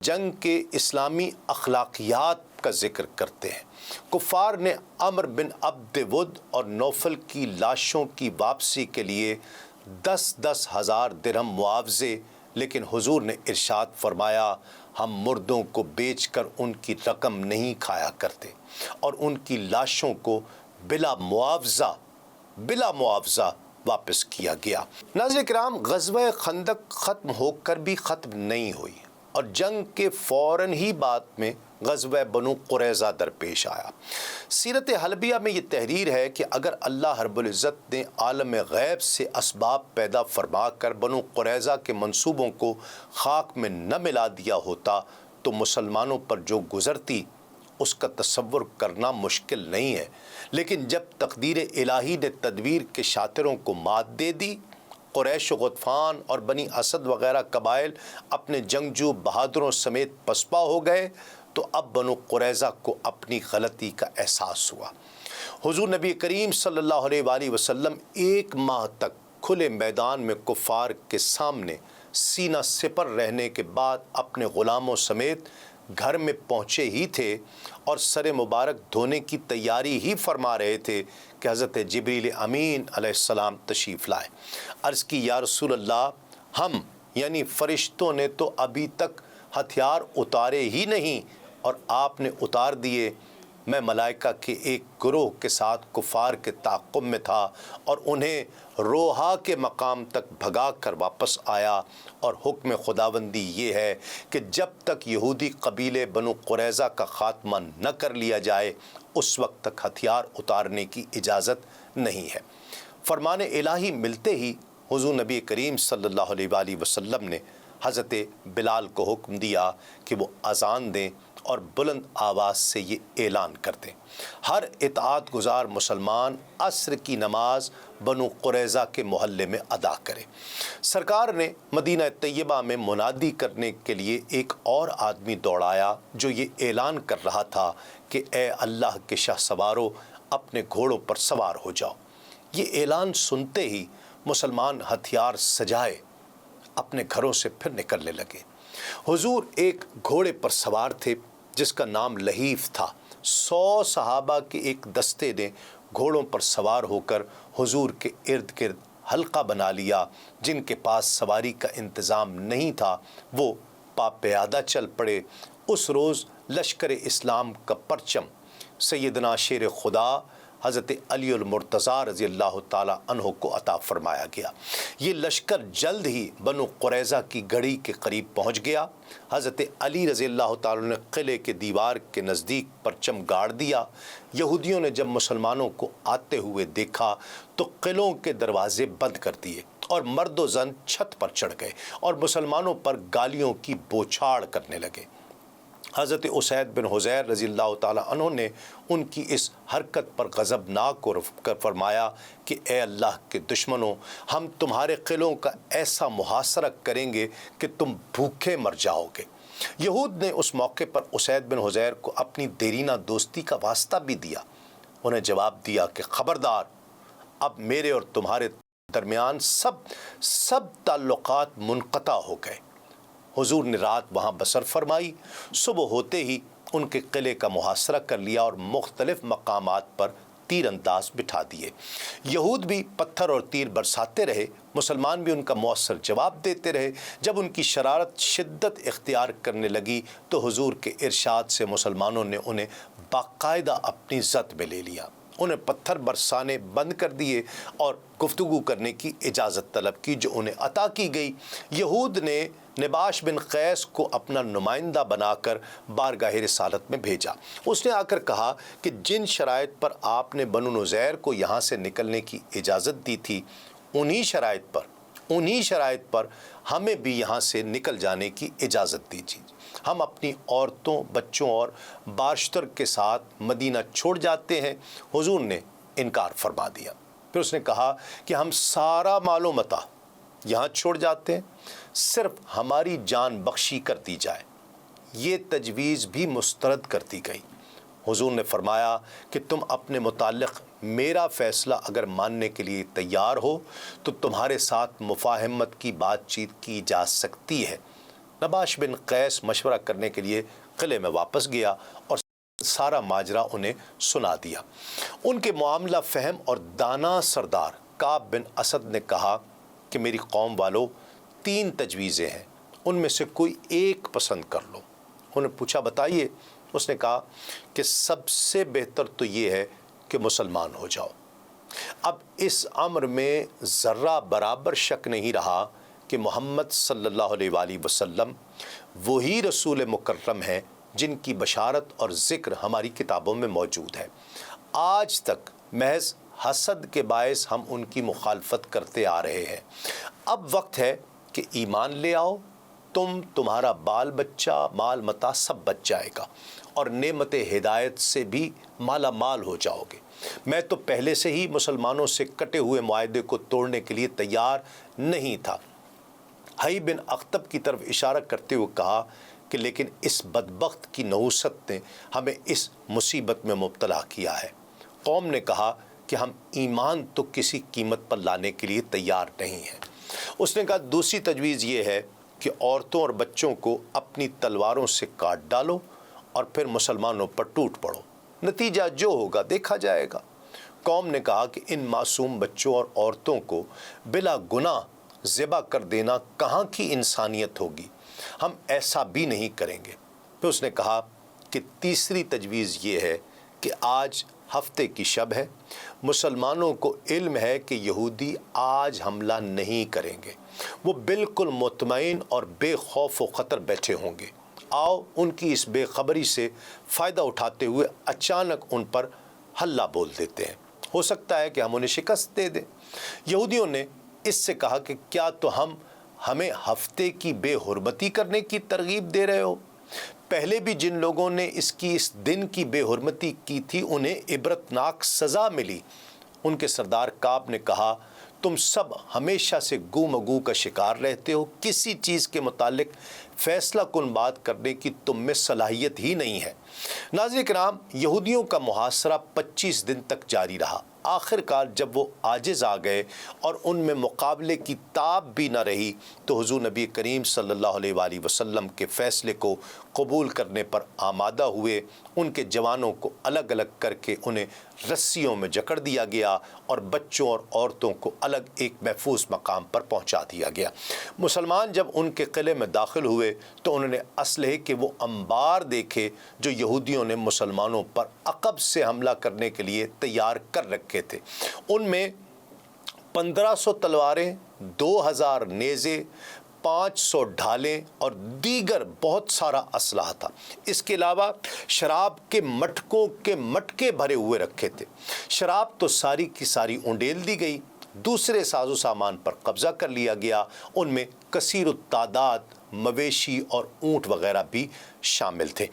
جنگ کے اسلامی اخلاقیات کا ذکر کرتے ہیں۔ کفار نے عمر بن عبد ود اور نوفل کی لاشوں کی واپسی کے لیے 10,000 ہزار درہم معاوضے، لیکن حضور نے ارشاد فرمایا ہم مردوں کو بیچ کر ان کی رقم نہیں کھایا کرتے، اور ان کی لاشوں کو بلا معاوضہ واپس کیا گیا۔ ناظرین کرام، غزوہ خندق ختم ہو کر بھی ختم نہیں ہوئی، اور جنگ کے فوراً ہی بعد میں غزوہ بنو قریظہ درپیش آیا۔ سیرت حلبیہ میں یہ تحریر ہے کہ اگر اللہ رب العزت نے عالم غیب سے اسباب پیدا فرما کر بنو قریظہ کے منصوبوں کو خاک میں نہ ملا دیا ہوتا تو مسلمانوں پر جو گزرتی اس کا تصور کرنا مشکل نہیں ہے، لیکن جب تقدیر الہی نے تدبیر کے شاطروں کو مات دے دی، قریش و غطفان اور بنی اسد وغیرہ قبائل اپنے جنگجو بہادروں سمیت پسپا ہو گئے، تو اب بنو قریظہ کو اپنی غلطی کا احساس ہوا۔ حضور نبی کریم صلی اللہ علیہ وآلہ وسلم 1 ماہ تک کھلے میدان میں کفار کے سامنے سینہ سپر رہنے کے بعد اپنے غلاموں سمیت گھر میں پہنچے ہی تھے، اور سر مبارک دھونے کی تیاری ہی فرما رہے تھے کہ حضرت جبریل امین علیہ السلام تشریف لائے۔ عرض کی یا رسول اللہ، ہم یعنی فرشتوں نے تو ابھی تک ہتھیار اتارے ہی نہیں اور آپ نے اتار دیے۔ میں ملائکہ کے ایک گروہ کے ساتھ کفار کے تعاقب میں تھا اور انہیں روحا کے مقام تک بھگا کر واپس آیا، اور حکم خداوندی یہ ہے کہ جب تک یہودی قبیلے بنو قریظہ کا خاتمہ نہ کر لیا جائے اس وقت تک ہتھیار اتارنے کی اجازت نہیں ہے۔ فرمان الہی ملتے ہی حضور نبی کریم صلی اللہ علیہ وآلہ وسلم نے حضرت بلال کو حکم دیا کہ وہ اذان دیں اور بلند آواز سے یہ اعلان کر دیں، ہر اطاعت گزار مسلمان عصر کی نماز بنو قریظہ کے محلے میں ادا کرے۔ سرکار نے مدینہ طیبہ میں منادی کرنے کے لیے ایک اور آدمی دوڑایا جو یہ اعلان کر رہا تھا کہ اے اللہ کے شاہ سوارو، اپنے گھوڑوں پر سوار ہو جاؤ۔ یہ اعلان سنتے ہی مسلمان ہتھیار سجائے اپنے گھروں سے پھر نکلنے لگے۔ حضور ایک گھوڑے پر سوار تھے جس کا نام لحیف تھا۔ 100 صحابہ کے ایک دستے نے گھوڑوں پر سوار ہو کر حضور کے ارد گرد حلقہ بنا لیا۔ جن کے پاس سواری کا انتظام نہیں تھا وہ پیادہ چل پڑے۔ اس روز لشکر اسلام کا پرچم سیدنا شیر خدا حضرت علی المرتضیٰ رضی اللہ تعالی عنہ کو عطا فرمایا گیا۔ یہ لشکر جلد ہی بنو قریظہ کی گڑھی کے قریب پہنچ گیا۔ حضرت علی رضی اللہ تعالی نے قلعے کے دیوار کے نزدیک پرچم گاڑ دیا۔ یہودیوں نے جب مسلمانوں کو آتے ہوئے دیکھا تو قلعوں کے دروازے بند کر دیے، اور مرد و زن چھت پر چڑھ گئے اور مسلمانوں پر گالیوں کی بوچھاڑ کرنے لگے۔ حضرت اسید بن حضیر رضی اللہ تعالی عنہ نے ان کی اس حرکت پر غضبناک کر فرمایا کہ اے اللہ کے دشمنوں، ہم تمہارے قلعوں کا ایسا محاصرہ کریں گے کہ تم بھوکے مر جاؤ گے۔ یہود نے اس موقع پر اسید بن حضیر کو اپنی دیرینہ دوستی کا واسطہ بھی دیا۔ انہیں جواب دیا کہ خبردار، اب میرے اور تمہارے درمیان سب تعلقات منقطع ہو گئے۔ حضور نے رات وہاں بسر فرمائی۔ صبح ہوتے ہی ان کے قلعے کا محاصرہ کر لیا اور مختلف مقامات پر تیر انداز بٹھا دیے۔ یہود بھی پتھر اور تیر برساتے رہے، مسلمان بھی ان کا مؤثر جواب دیتے رہے۔ جب ان کی شرارت شدت اختیار کرنے لگی تو حضور کے ارشاد سے مسلمانوں نے انہیں باقاعدہ اپنی زد میں لے لیا، انہیں پتھر برسانے بند کر دیے اور گفتگو کرنے کی اجازت طلب کی جو انہیں عطا کی گئی۔ یہود نے نباش بن قیس کو اپنا نمائندہ بنا کر بارگاہ رسالت میں بھیجا۔ اس نے آ کر کہا کہ جن شرائط پر آپ نے بنو نذیر کو یہاں سے نکلنے کی اجازت دی تھی، انہی شرائط پر ہمیں بھی یہاں سے نکل جانے کی اجازت دیجیے۔ ہم اپنی عورتوں، بچوں اور باشتر کے ساتھ مدینہ چھوڑ جاتے ہیں۔ حضور نے انکار فرما دیا۔ پھر اس نے کہا کہ ہم سارا مال و متاع یہاں چھوڑ جاتے ہیں، صرف ہماری جان بخشی کر دی جائے۔ یہ تجویز بھی مسترد کر دی گئی۔ حضور نے فرمایا کہ تم اپنے متعلق میرا فیصلہ اگر ماننے کے لیے تیار ہو تو تمہارے ساتھ مفاہمت کی بات چیت کی جا سکتی ہے، نباش بن قیس مشورہ کرنے کے لیے قلعے میں واپس گیا اور سارا ماجرا انہیں سنا دیا۔ ان کے معاملہ فہم اور دانا سردار کعب بن اسد نے کہا کہ میری قوم والو 3 تجویزیں ہیں، ان میں سے کوئی ایک پسند کر لو۔ انہوں نے پوچھا بتائیے۔ اس نے کہا کہ سب سے بہتر تو یہ ہے کہ مسلمان ہو جاؤ۔ اب اس امر میں ذرہ برابر شک نہیں رہا کہ محمد صلی اللہ علیہ وآلہ وسلم وہی رسول مکرم ہیں جن کی بشارت اور ذکر ہماری کتابوں میں موجود ہے۔ آج تک محض حسد کے باعث ہم ان کی مخالفت کرتے آ رہے ہیں۔ اب وقت ہے کہ ایمان لے آؤ، تمہارا بال بچہ مال متا سب بچ جائے گا اور نعمت ہدایت سے بھی مالا مال ہو جاؤ گے۔ میں تو پہلے سے ہی مسلمانوں سے کٹے ہوئے معاہدے کو توڑنے کے لیے تیار نہیں تھا۔ حی بن اخطب کی طرف اشارہ کرتے ہوئے کہا کہ لیکن اس بدبخت کی نحوست نے ہمیں اس مصیبت میں مبتلا کیا ہے۔ قوم نے کہا کہ ہم ایمان تو کسی قیمت پر لانے کے لیے تیار نہیں ہیں۔ اس نے کہا دوسری تجویز یہ ہے کہ عورتوں اور بچوں کو اپنی تلواروں سے کاٹ ڈالو اور پھر مسلمانوں پر ٹوٹ پڑو، نتیجہ جو ہوگا دیکھا جائے گا۔ قوم نے کہا کہ ان معصوم بچوں اور عورتوں کو بلا گناہ ذبح کر دینا کہاں کی انسانیت ہوگی، ہم ایسا بھی نہیں کریں گے۔ پھر اس نے کہا کہ تیسری تجویز یہ ہے کہ آج ہفتے کی شب ہے، مسلمانوں کو علم ہے کہ یہودی آج حملہ نہیں کریں گے، وہ بالکل مطمئن اور بے خوف و خطر بیٹھے ہوں گے۔ آؤ ان کی اس بے خبری سے فائدہ اٹھاتے ہوئے اچانک ان پر حلہ بول دیتے ہیں، ہو سکتا ہے کہ ہم انہیں شکست دے دیں۔ یہودیوں نے اس سے کہا کہ کیا تو ہمیں ہفتے کی بے حرمتی کرنے کی ترغیب دے رہے ہو؟ پہلے بھی جن لوگوں نے اس دن کی بے حرمتی کی تھی انہیں عبرتناک سزا ملی۔ ان کے سردار کعب نے کہا تم سب ہمیشہ سے گو مگو کا شکار رہتے ہو، کسی چیز کے متعلق فیصلہ کن بات کرنے کی تم میں صلاحیت ہی نہیں ہے۔ ناظرین کرام، یہودیوں کا محاصرہ 25 دن تک جاری رہا۔ آخر کار جب وہ عاجز آ گئے اور ان میں مقابلے کی تاب بھی نہ رہی تو حضور نبی کریم صلی اللہ علیہ وآلہ وسلم کے فیصلے کو قبول کرنے پر آمادہ ہوئے۔ ان کے جوانوں کو الگ الگ کر کے انہیں رسیوں میں جکڑ دیا گیا اور بچوں اور عورتوں کو الگ ایک محفوظ مقام پر پہنچا دیا گیا۔ مسلمان جب ان کے قلعے میں داخل ہوئے تو انہوں نے اسلحے کے وہ انبار دیکھے جو یہودیوں نے مسلمانوں پر عقب سے حملہ کرنے کے لیے تیار کر رکھے تھے۔ ان میں 1500 تلواریں، 2000 نیزے، 500 ڈھالیں اور دیگر بہت سارا اسلحہ تھا۔ اس کے علاوہ شراب کے مٹکوں کے مٹکے بھرے ہوئے رکھے تھے۔ شراب تو ساری کی ساری انڈیل دی گئی، دوسرے ساز و سامان پر قبضہ کر لیا گیا۔ ان میں کثیر التعداد مویشی اور اونٹ وغیرہ بھی شامل تھے۔